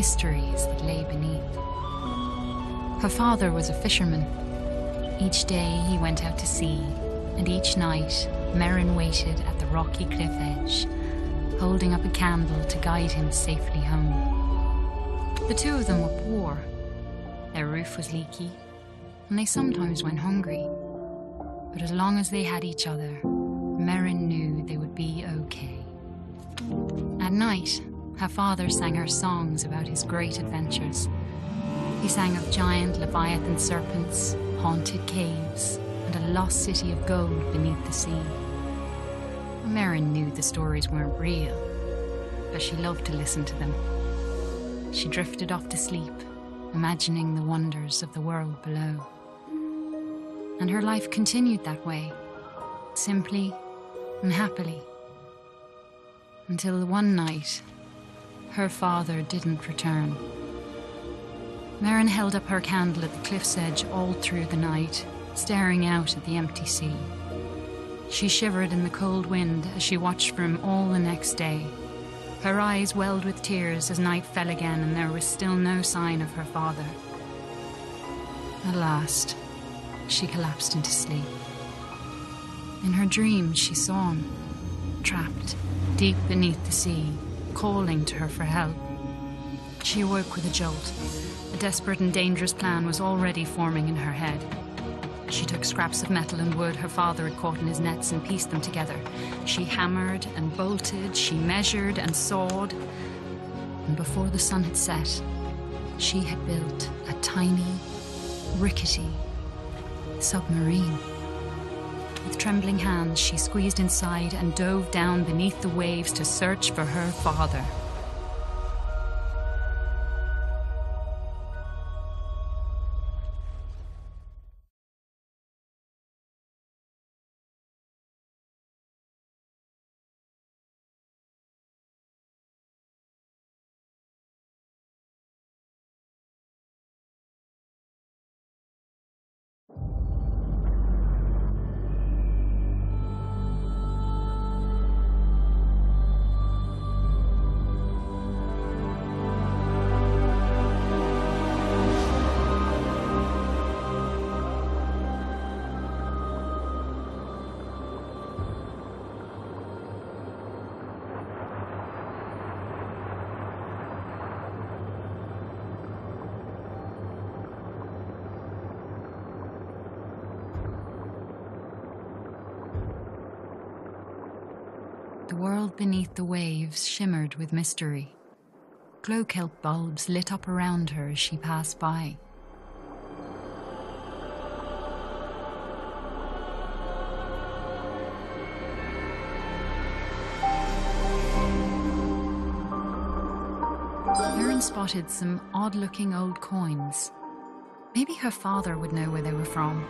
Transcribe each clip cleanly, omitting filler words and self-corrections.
mysteries that lay beneath. Her father was a fisherman. Each day he went out to sea, and each night Merrin waited at the rocky cliff edge, holding up a candle to guide him safely home. The two of them were poor. Their roof was leaky, and they sometimes went hungry. But as long as they had each other, Merrin knew they would be okay. At night, her father sang her songs about his great adventures. He sang of giant leviathan serpents, haunted caves, and a lost city of gold beneath the sea. Merrin knew the stories weren't real, but she loved to listen to them. She drifted off to sleep, imagining the wonders of the world below. And her life continued that way, simply and happily, until one night, her father didn't return. Merrin held up her candle at the cliff's edge all through the night, staring out at the empty sea. She shivered in the cold wind as she watched for him all the next day. Her eyes welled with tears as night fell again and there was still no sign of her father. At last, she collapsed into sleep. In her dreams, she saw him, trapped deep beneath the sea, calling to her for help. She awoke with a jolt. A desperate and dangerous plan was already forming in her head. She took scraps of metal and wood her father had caught in his nets and pieced them together. She hammered and bolted, she measured and sawed. And before the sun had set, she had built a tiny, rickety submarine. With trembling hands, she squeezed inside and dove down beneath the waves to search for her father. The world beneath the waves shimmered with mystery. Glow-kelp bulbs lit up around her as she passed by. Merrin spotted some odd-looking old coins. Maybe her father would know where they were from.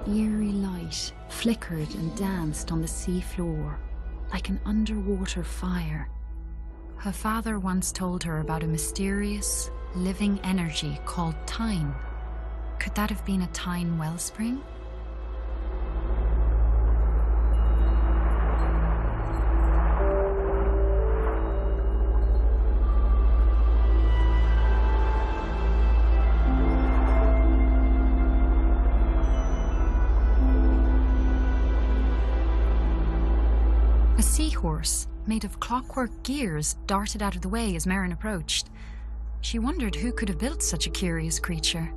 Eerie light flickered and danced on the sea floor like an underwater fire. Her father once told her about a mysterious, living energy called Tyne. Could that have been a Tyne wellspring? A seahorse, made of clockwork gears, darted out of the way as Merrin approached. She wondered who could have built such a curious creature.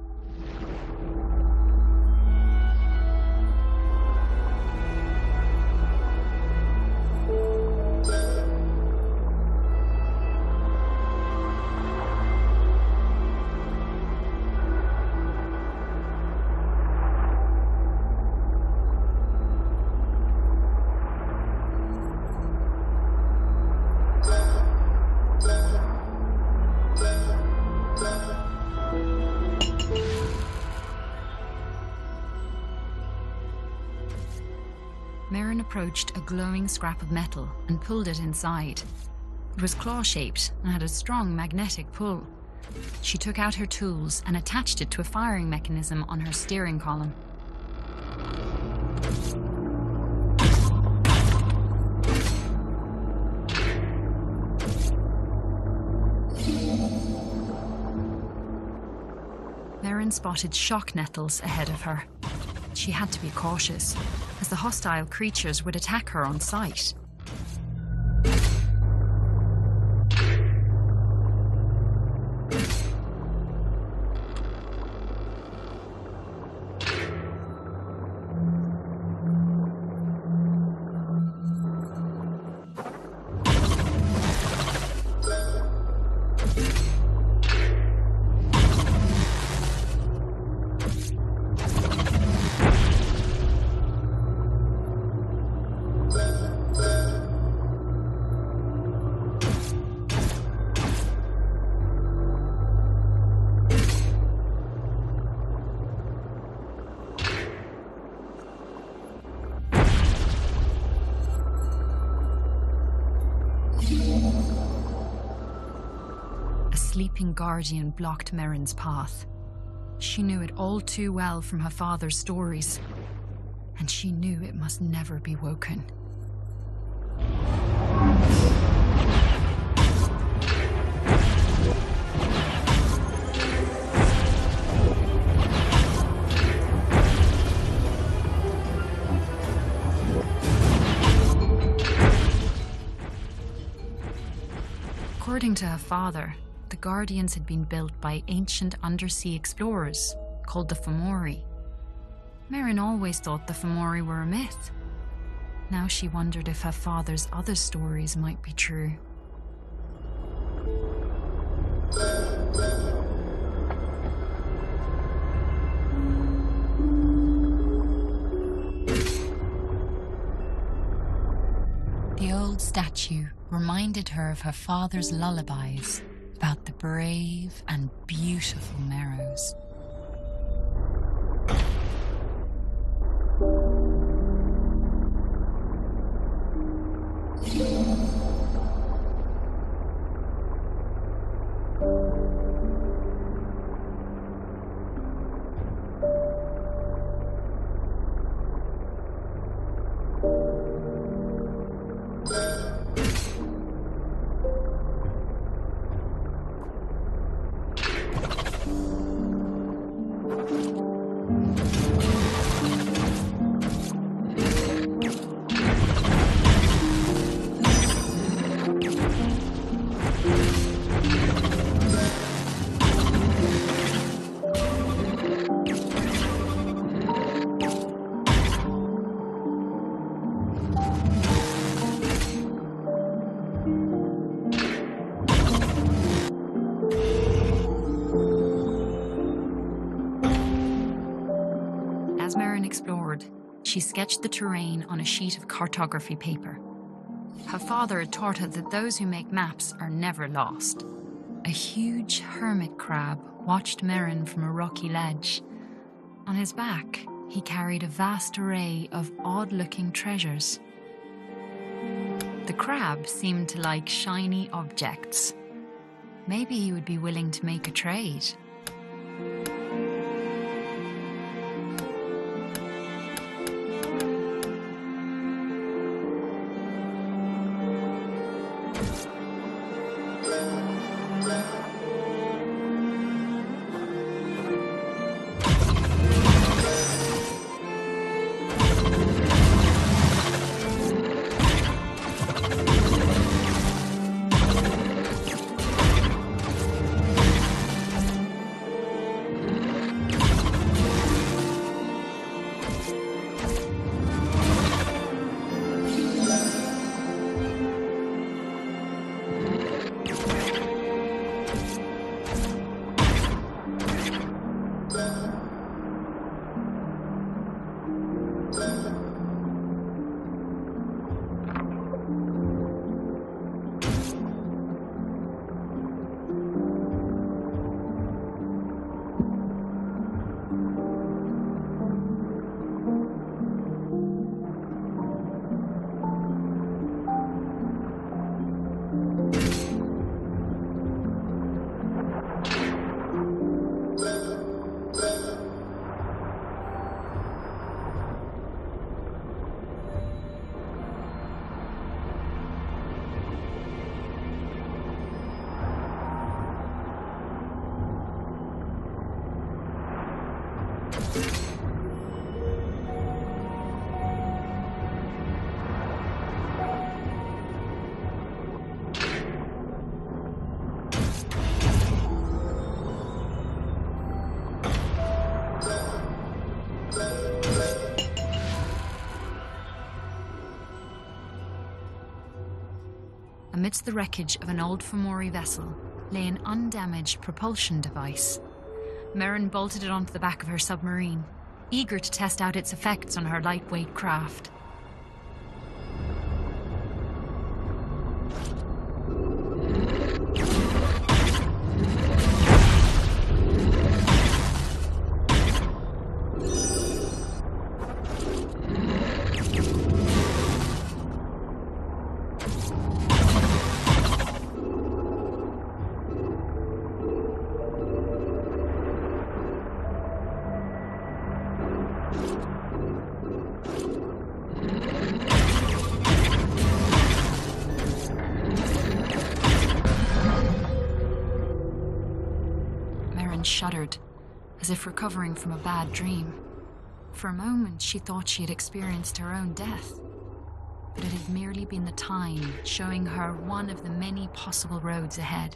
approached a glowing scrap of metal and pulled it inside. It was claw-shaped and had a strong magnetic pull. She took out her tools and attached it to a firing mechanism on her steering column. Merrin spotted shock nettles ahead of her. She had to be cautious, as the hostile creatures would attack her on sight. A sleeping guardian blocked Merrin's path. She knew it all too well from her father's stories, and she knew it must never be woken. According to her father, the Guardians had been built by ancient undersea explorers called the Fomori. Merrin always thought the Fomori were a myth. Now she wondered if her father's other stories might be true. The old statue reminded her of her father's lullabies about the brave and beautiful Merows. As Merrin explored, she sketched the terrain on a sheet of cartography paper. Her father had taught her that those who make maps are never lost. A huge hermit crab watched Merrin from a rocky ledge. On his back, he carried a vast array of odd-looking treasures. The crab seemed to like shiny objects. Maybe he would be willing to make a trade. Amidst the wreckage of an old Fomori vessel lay an undamaged propulsion device. Merrin bolted it onto the back of her submarine, eager to test out its effects on her lightweight craft. Shuddered, as if recovering from a bad dream. For a moment, she thought she had experienced her own death, but it had merely been the time showing her one of the many possible roads ahead.